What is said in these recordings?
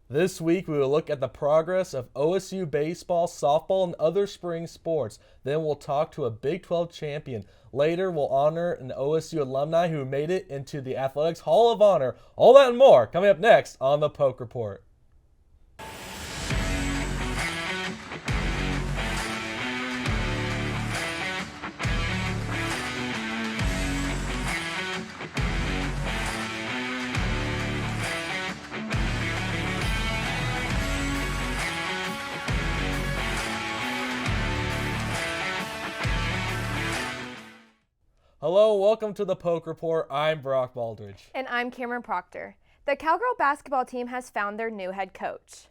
This week, we will look at the progress of OSU baseball, softball, and other spring sports. Then we'll talk to a Big 12 champion. Later, we'll honor an OSU alumni who made it into the Athletics Hall of Honor. All that and more coming up next on the Poke Report. Hello, welcome to the Poke Report. I'm Brock Baldridge. And I'm Kamryn Proctor. The Cowgirl basketball team has found their new head coach.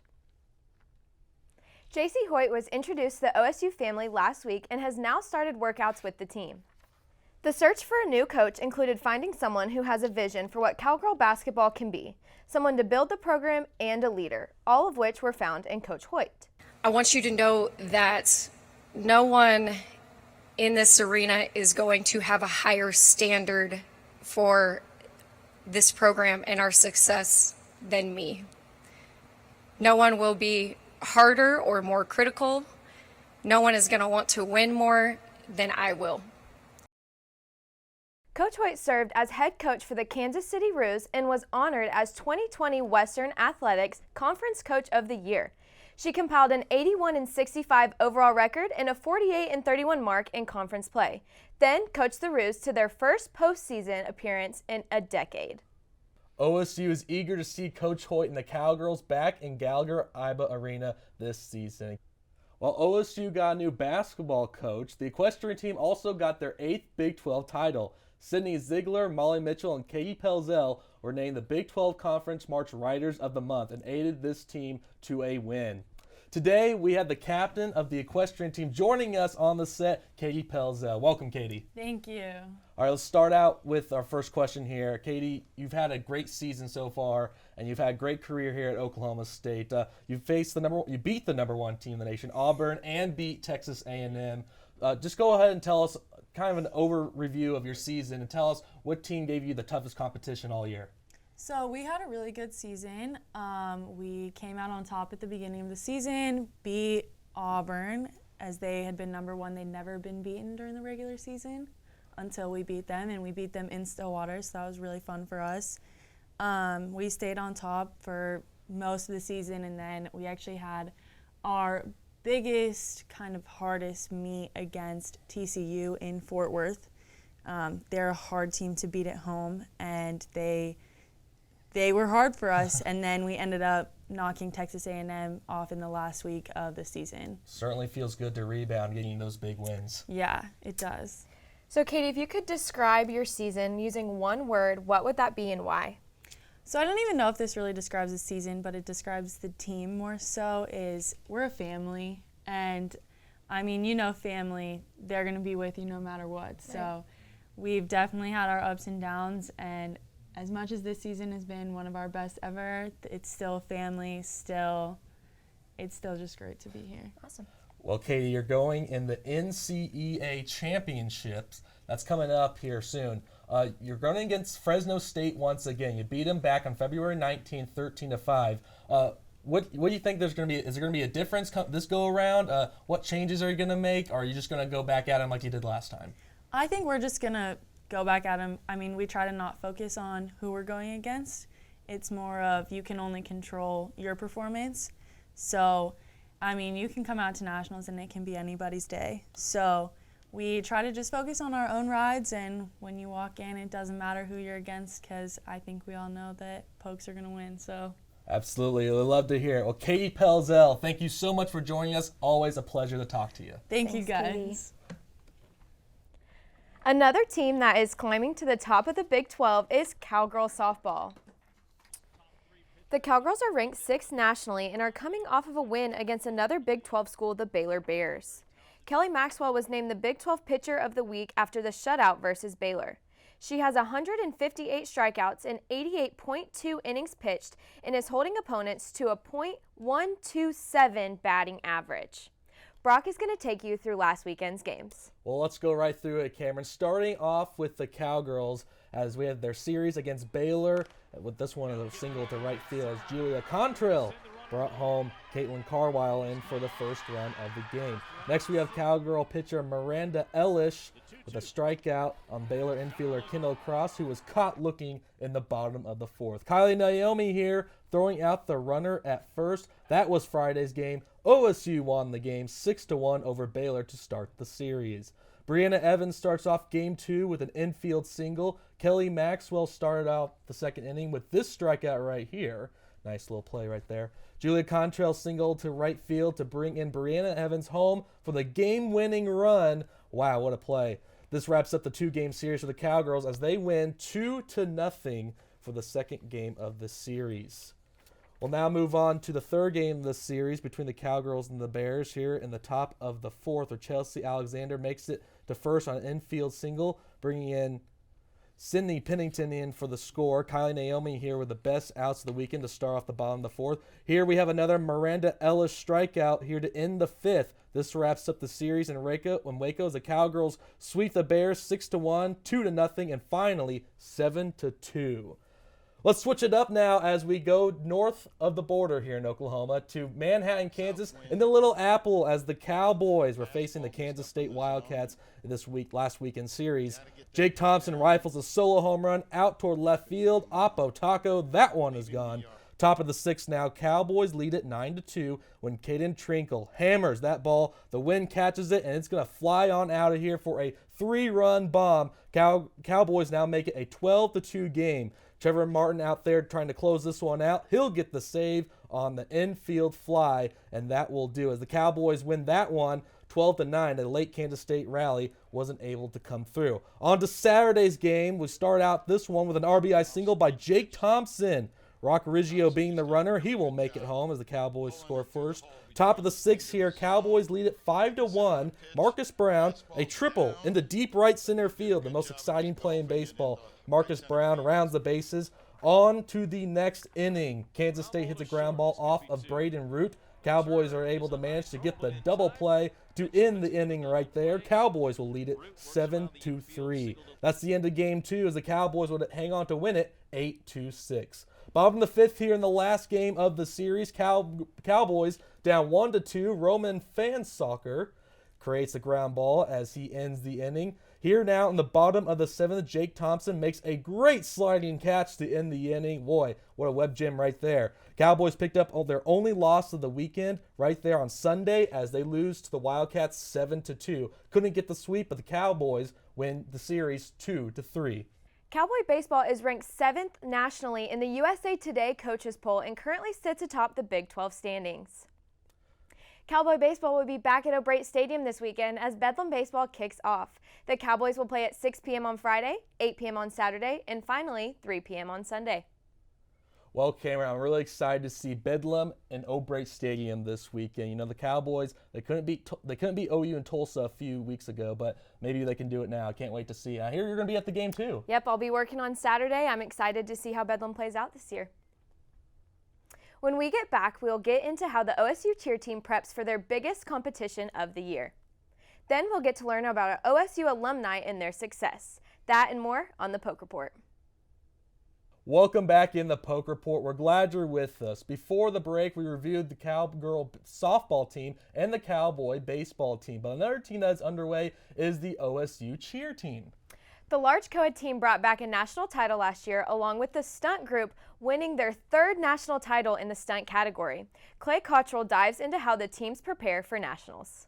JC Hoyt was introduced to the OSU family last week and has now started workouts with the team. The search for a new coach included finding someone who has a vision for what Cowgirl basketball can be, someone to build the program, and a leader, all of which were found in Coach Hoyt. I want you to know that no one in this arena is going to have a higher standard for this program and our success than me. No one will be harder or more critical. No one is going to want to win more than I will. Coach Hoyt served as head coach for the Kansas City Roos and was honored as 2020 Western Athletics Conference Coach of the Year. She compiled an 81-65 overall record and a 48-31 mark in conference play, then coached the Roos to their first postseason appearance in a decade. OSU is eager to see Coach Hoyt and the Cowgirls back in Gallagher-Iba Arena this season. While OSU got a new basketball coach, the Equestrian team also got their 8th Big 12 title. Sydney Ziegler, Molly Mitchell, and Katie Pelzel were named the Big 12 Conference March Riders of the Month and aided this team to a win. Today, we have the captain of the Equestrian team joining us on the set, Katie Pelzel. Welcome, Katie. Thank you. All right, let's start out with our first question here. Katie, you've had a great season so far, and you've had a great career here at Oklahoma State. You beat the number one team in the nation, Auburn, and beat Texas A&M. Just go ahead and tell us kind of an overview of your season and tell us what team gave you the toughest competition all year. So we had a really good season. We came out on top at the beginning of the season, beat Auburn as they had been number one. They'd never been beaten during the regular season until we beat them, and we beat them in Stillwater, so that was really fun for us. We stayed on top for most of the season, and then we actually had our biggest, kind of hardest meet against TCU in Fort Worth. They're a hard team to beat at home, and they were hard for us, and then we ended up knocking Texas A&M off in the last week of the season. Certainly feels good to rebound getting those big wins. Yeah, it does. So, Katie, if you could describe your season using one word, what would that be and why? So I don't even know if this really describes the season, but it describes the team more so, is we're a family. And, I mean, you know family, they're going to be with you no matter what. Right. So we've definitely had our ups and downs, and as much as this season has been one of our best ever, it's still family, it's still just great to be here. Awesome. Well, Katie, you're going in the NCEA Championships. That's coming up here soon. You're going against Fresno State once again. You beat them back on February 19th, 13-5. What do you think there's going to be? Is there going to be a difference this go around? What changes are you going to make? Or are you just going to go back at them like you did last time? I think we're just going to go back at them. I mean, we try to not focus on who we're going against. It's more of you can only control your performance. So, I mean, you can come out to nationals and it can be anybody's day. So we try to just focus on our own rides, and when you walk in, it doesn't matter who you're against, because I think we all know that Pokes are going to win. So. Absolutely. We'd love to hear it. Well, Katie Pelzel, thank you so much for joining us. Always a pleasure to talk to you. Thanks, you guys. Katie. Another team that is climbing to the top of the Big 12 is Cowgirl softball. The Cowgirls are ranked 6th nationally and are coming off of a win against another Big 12 school, the Baylor Bears. Kelly Maxwell was named the Big 12 Pitcher of the Week after the shutout versus Baylor. She has 158 strikeouts and 88.2 innings pitched and is holding opponents to a .127 batting average. Brock is going to take you through last weekend's games. Well, let's go right through it, Kamryn. Starting off with the Cowgirls, as we had their series against Baylor. with this one as a single to right field as Julia Contrail brought home Caitlin Carwile in for the first run of the game. Next, we have Cowgirl pitcher Miranda Ellish with a strikeout on Baylor infielder Kendall Cross, who was caught looking in the bottom of the fourth. Kylie Naomi here throwing out the runner at first. That was Friday's game. OSU won the game 6-1 over Baylor to start the series. Brianna Evans starts off game 2 with an infield single. Kelly Maxwell started out the second inning with this strikeout right here. Nice little play right there. Julia Contrail singled to right field to bring in Brianna Evans home for the game-winning run. Wow, what a play. This wraps up the 2-game series for the Cowgirls as they win 2-0 for the second game of the series. We'll now move on to the third game of the series between the Cowgirls and the Bears here in the top of the fourth, where Chelsea Alexander makes it to first on an infield single, bringing in Sydney Pennington in for the score. Kylie Naomi here with the best outs of the weekend to start off the bottom of the fourth. Here we have another Miranda Ellis strikeout here to end the fifth. This wraps up the series in Waco as the Cowgirls sweep the Bears 6-1, 2-0, and finally 7-2. Let's switch it up now as we go north of the border here in Oklahoma to Manhattan, Kansas, in the Little Apple as the Cowboys were facing the Kansas State Wildcats last weekend series. Jake Thompson rifles a solo home run out toward left field. Oppo Taco, that one is gone. Top of the sixth now, Cowboys lead it 9-2 when Caden Trinkle hammers that ball. The wind catches it, and it's going to fly on out of here for a 3-run bomb. Cowboys now make it a 12-2 game. Trevor Martin out there trying to close this one out. He'll get the save on the infield fly, and that will do as the Cowboys win that one 12-9. A late Kansas State rally wasn't able to come through. On to Saturday's game. We start out this one with an RBI single by Jake Thompson. Rock Riggio being the runner, he will make it home as the Cowboys score first. Top of the sixth here, Cowboys lead it 5-1. Marcus Brown, a triple into deep right center field, the most exciting play in baseball. Marcus Brown rounds the bases. On to the next inning. Kansas State hits a ground ball off of Braden Root. Cowboys are able to manage to get the double play to end the inning right there. Cowboys will lead it 7-3. That's the end of game 2 as the Cowboys would hang on to win it 8-6. Bottom of the fifth here in the last game of the series. Cowboys down 1-2. Roman Fansoccer creates a ground ball as he ends the inning. Here now in the bottom of the seventh, Jake Thompson makes a great sliding catch to end the inning. Boy, what a web gem right there. Cowboys picked up their only loss of the weekend right there on Sunday as they lose to the Wildcats 7-2. Couldn't get the sweep, but the Cowboys win the series 2-3. Cowboy baseball is ranked 7th nationally in the USA Today coaches poll and currently sits atop the Big 12 standings. Cowboy baseball will be back at O'Brate Stadium this weekend as Bedlam baseball kicks off. The Cowboys will play at 6 p.m. on Friday, 8 p.m. on Saturday, and finally 3 p.m. on Sunday. Well, Kamryn, I'm really excited to see Bedlam and O'Brate Stadium this weekend. You know, the Cowboys, they couldn't beat OU in Tulsa a few weeks ago, but maybe they can do it now. I can't wait to see. I hear you're going to be at the game too. Yep, I'll be working on Saturday. I'm excited to see how Bedlam plays out this year. When we get back, we'll get into how the OSU cheer team preps for their biggest competition of the year. Then we'll get to learn about our OSU alumni and their success. That and more on the Poke Report. Welcome back in the Poke Report. We're glad you're with us. Before the break, we reviewed the Cowgirl softball team and the Cowboy baseball team. But another team that is underway is the OSU cheer team. The large co-ed team brought back a national title last year, along with the stunt group winning their third national title in the stunt category. Clay Cottrell dives into how the teams prepare for nationals.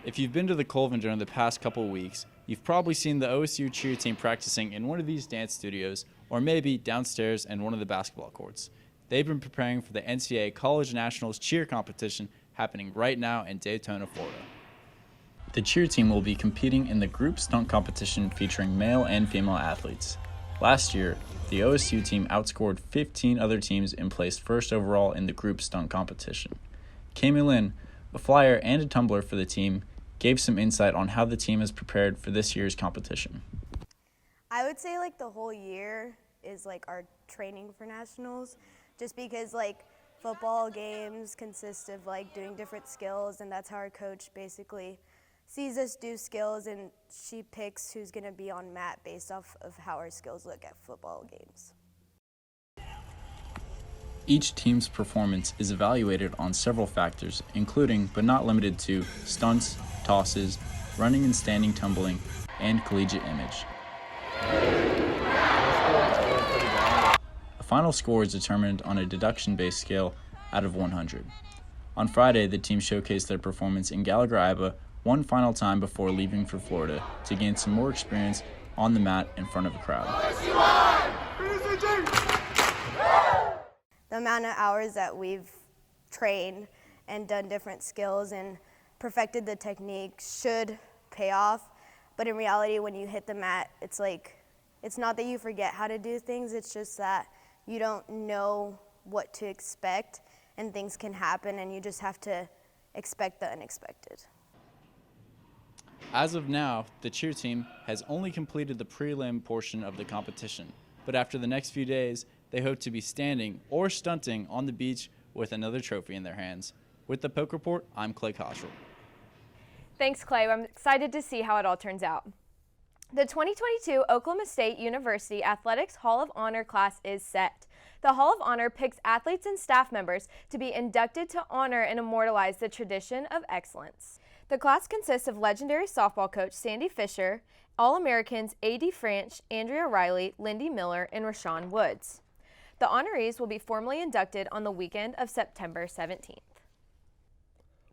If you've been to the Coleman during the past couple weeks, you've probably seen the OSU cheer team practicing in one of these dance studios, or maybe downstairs in one of the basketball courts. They've been preparing for the NCAA College Nationals cheer competition happening right now in Daytona, Florida. The cheer team will be competing in the group stunt competition featuring male and female athletes. Last year, the OSU team outscored 15 other teams and placed first overall in the group stunt competition. Kami Lynn, a flyer and a tumbler for the team, gave some insight on how the team is prepared for this year's competition. I would say the whole year is our training for nationals, just because football games consist of doing different skills, and that's how our coach basically sees us do skills, and she picks who's going to be on mat based off of how our skills look at football games. Each team's performance is evaluated on several factors, including but not limited to stunts, tosses, running and standing tumbling, and collegiate image. A final score is determined on a deduction-based scale out of 100. On Friday, the team showcased their performance in Gallagher, Iba one final time before leaving for Florida to gain some more experience on the mat in front of a crowd. The amount of hours that we've trained and done different skills and perfected the technique should pay off, but in reality, when you hit the mat, it's not that you forget how to do things, it's just that you don't know what to expect and things can happen and you just have to expect the unexpected. As of now, the cheer team has only completed the prelim portion of the competition, but after the next few days, they hope to be standing or stunting on the beach with another trophy in their hands. With the Poke Report, I'm Clay Cottrell. Thanks, Clay. I'm excited to see how it all turns out. The 2022 Oklahoma State University Athletics Hall of Honor class is set. The Hall of Honor picks athletes and staff members to be inducted to honor and immortalize the tradition of excellence. The class consists of legendary softball coach Sandy Fisher, All-Americans A.D. Franch, Andrea Riley, Lindy Miller, and Rashawn Woods. The honorees will be formally inducted on the weekend of September 17th.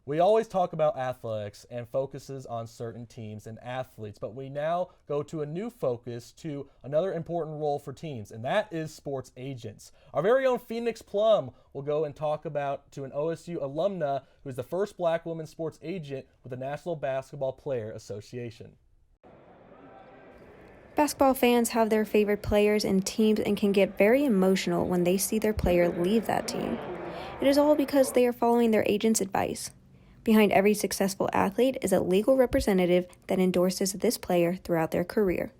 We always talk about athletics and focuses on certain teams and athletes, but we now go to a new focus to another important role for teams, and that is sports agents. Our very own Phoenix Plum will go and talk about to an OSU alumna who is the first black woman sports agent with the National Basketball Player Association. Basketball fans have their favorite players and teams and can get very emotional when they see their player leave that team. It is all because they are following their agent's advice. Behind every successful athlete is a legal representative that endorses this player throughout their career.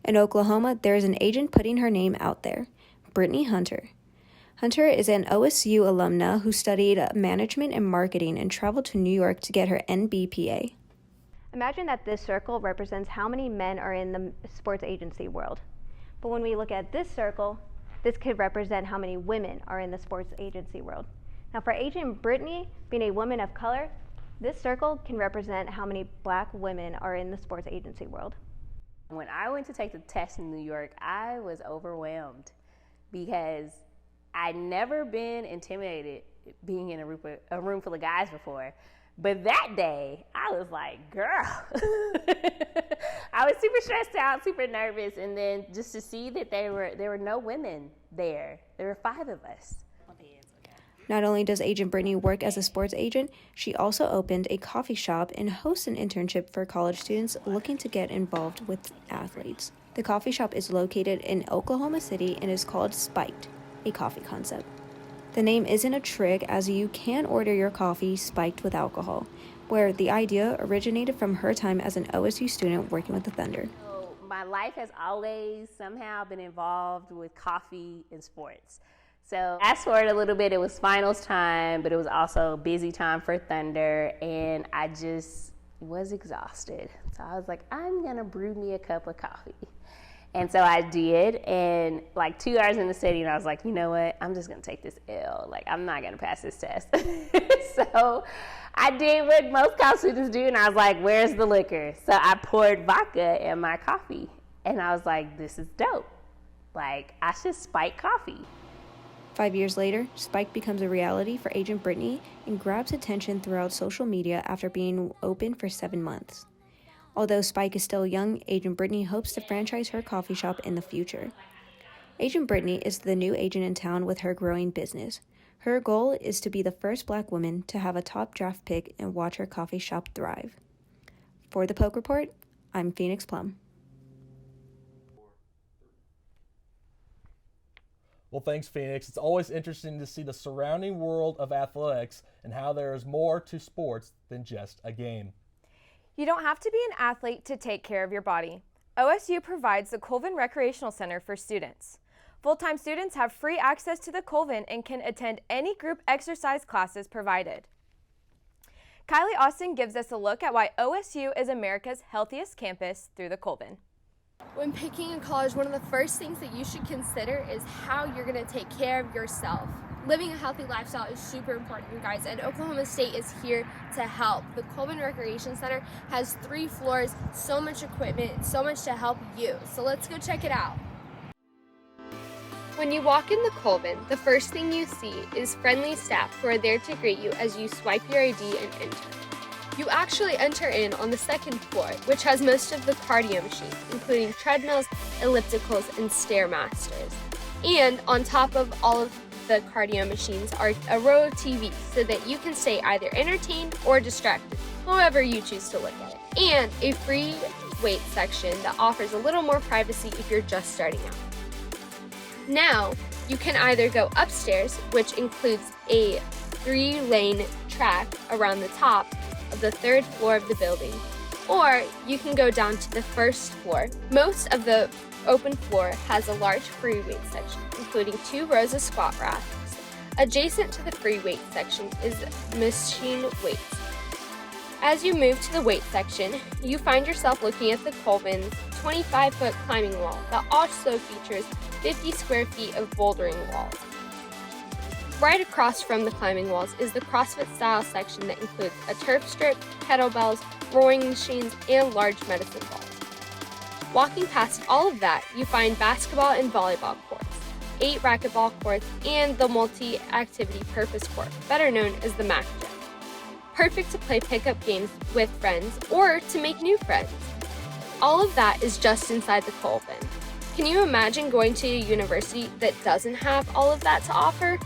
In Oklahoma, there is an agent putting her name out there, Brittany Hunter. Hunter is an OSU alumna who studied management and marketing and traveled to New York to get her NBPA. Imagine that this circle represents how many men are in the sports agency world. But when we look at this circle, this could represent how many women are in the sports agency world. Now for Agent Brittany, being a woman of color, this circle can represent how many black women are in the sports agency world. When I went to take the test in New York, I was overwhelmed because I'd never been intimidated being in a room full of guys before. But that day, I was like, girl. I was super stressed out, super nervous, and then just to see that there were no women there. There were 5 of us. Not only does Agent Brittany work as a sports agent, she also opened a coffee shop and hosts an internship for college students looking to get involved with athletes. The coffee shop is located in Oklahoma City and is called Spiked, a coffee concept. The name isn't a trick, as you can order your coffee spiked with alcohol, where the idea originated from her time as an OSU student working with the Thunder. So my life has always somehow been involved with coffee and sports. So fast forward a little bit, it was finals time, but it was also busy time for Thunder, and I just was exhausted. So I was like, I'm gonna brew me a cup of coffee. And so I did, and like 2 hours in the study, and I was like, you know what, I'm just gonna take this L. Like, I'm not gonna pass this test. So I did what most college students do, and I was like, where's the liquor? So I poured vodka in my coffee, and I was like, this is dope. Like, I should spike coffee. 5 years later, Spike becomes a reality for Agent Brittany and grabs attention throughout social media after being open for 7 months. Although Spike is still young, Agent Brittany hopes to franchise her coffee shop in the future. Agent Brittany is the new agent in town with her growing business. Her goal is to be the first black woman to have a top draft pick and watch her coffee shop thrive. For the Poke Report, I'm Phoenix Plum. Well, thanks, Phoenix. It's always interesting to see the surrounding world of athletics and how there is more to sports than just a game. You don't have to be an athlete to take care of your body. OSU provides the Coleman Recreational Center for students. Full-time students have free access to the Coleman and can attend any group exercise classes provided. Kylie Austin gives us a look at why OSU is America's healthiest campus through the Coleman. When picking a college, one of the first things that you should consider is how you're going to take care of yourself. living a healthy lifestyle is super important, you guys, and Oklahoma State is here to help. The Coleman Recreation Center has 3 floors, so much equipment, so much to help you. So let's go check it out. When you walk in the Coleman, the first thing you see is friendly staff who are there to greet you as you swipe your ID and enter. You actually enter in on the 2nd floor, which has most of the cardio machines, including treadmills, ellipticals, and Stairmasters. And on top of all of the cardio machines are a row of TVs so that you can stay either entertained or distracted, however you choose to look at it. And a free weight section that offers a little more privacy if you're just starting out. Now, you can either go upstairs, which includes a 3-lane track around the top of the 3rd floor of the building, or you can go down to the 1st floor. Most of the open floor has a large free weight section, including 2 rows of squat racks. Adjacent to the free weight section is machine weights. As you move to the weight section, you find yourself looking at the Coleman's 25-foot climbing wall that also features 50 square feet of bouldering walls. Right across from the climbing walls is the CrossFit style section that includes a turf strip, kettlebells, rowing machines, and large medicine balls. Walking past all of that, you find basketball and volleyball courts, 8 racquetball courts, and the multi-activity purpose court, better known as the MAC Gym. Perfect to play pickup games with friends or to make new friends. All of that is just inside the Coleman. Can you imagine going to a university that doesn't have all of that to offer?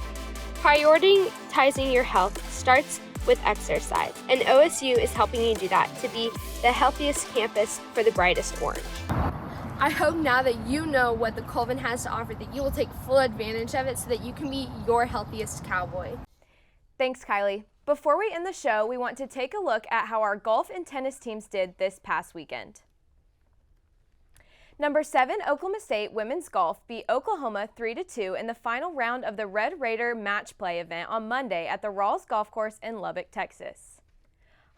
Prioritizing your health starts with exercise, and OSU is helping you do that to be the healthiest campus for the brightest orange. I hope now that you know what the Coleman has to offer that you will take full advantage of it so that you can be your healthiest cowboy. Thanks, Kylie. Before we end the show, we want to take a look at how our golf and tennis teams did this past weekend. Number 7, Oklahoma State women's golf beat Oklahoma 3-2 in the final round of the Red Raider match play event on Monday at the Rawls Golf Course in Lubbock, Texas.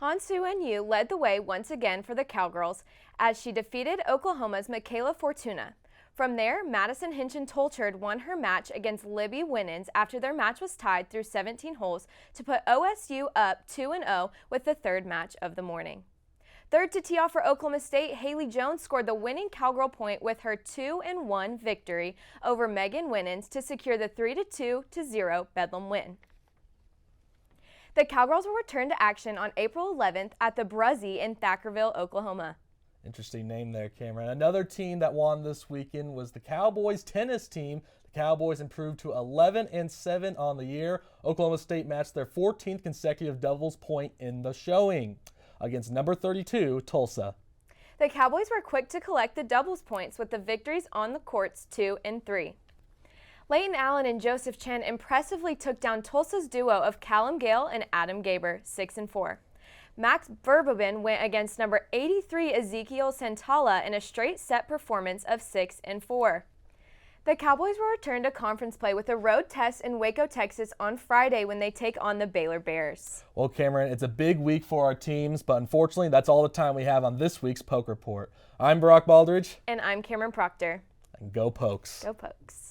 Han-Soo Yu led the way once again for the Cowgirls as she defeated Oklahoma's Michaela Fortuna. From there, Madison Hinchin-Tolchard won her match against Libby Winans after their match was tied through 17 holes to put OSU up 2-0 with the 3rd match of the morning. Third to tee off for Oklahoma State, Haley Jones scored the winning Cowgirl point with her 2-1 victory over Megan Winans to secure the 3-2-0 Bedlam win. The Cowgirls will return to action on April 11th at the Bruzzy in Thackerville, Oklahoma. Interesting name there, Kamryn. Another team that won this weekend was the Cowboys tennis team. The Cowboys improved to 11-7 on the year. Oklahoma State matched their 14th consecutive doubles point in the showing against number 32, Tulsa. The Cowboys were quick to collect the doubles points with the victories on the courts 2 and 3. Leighton Allen and Joseph Chen impressively took down Tulsa's duo of Callum Gale and Adam Gaber 6 and 4. Max Verbobin went against number 83 Ezekiel Santala in a straight set performance of 6 and 4. The Cowboys will return to conference play with a road test in Waco, Texas on Friday when they take on the Baylor Bears. Well, Kamryn, it's a big week for our teams, but unfortunately that's all the time we have on this week's Poke Report. I'm Brock Baldridge. And I'm Kamryn Proctor. And go Pokes. Go Pokes.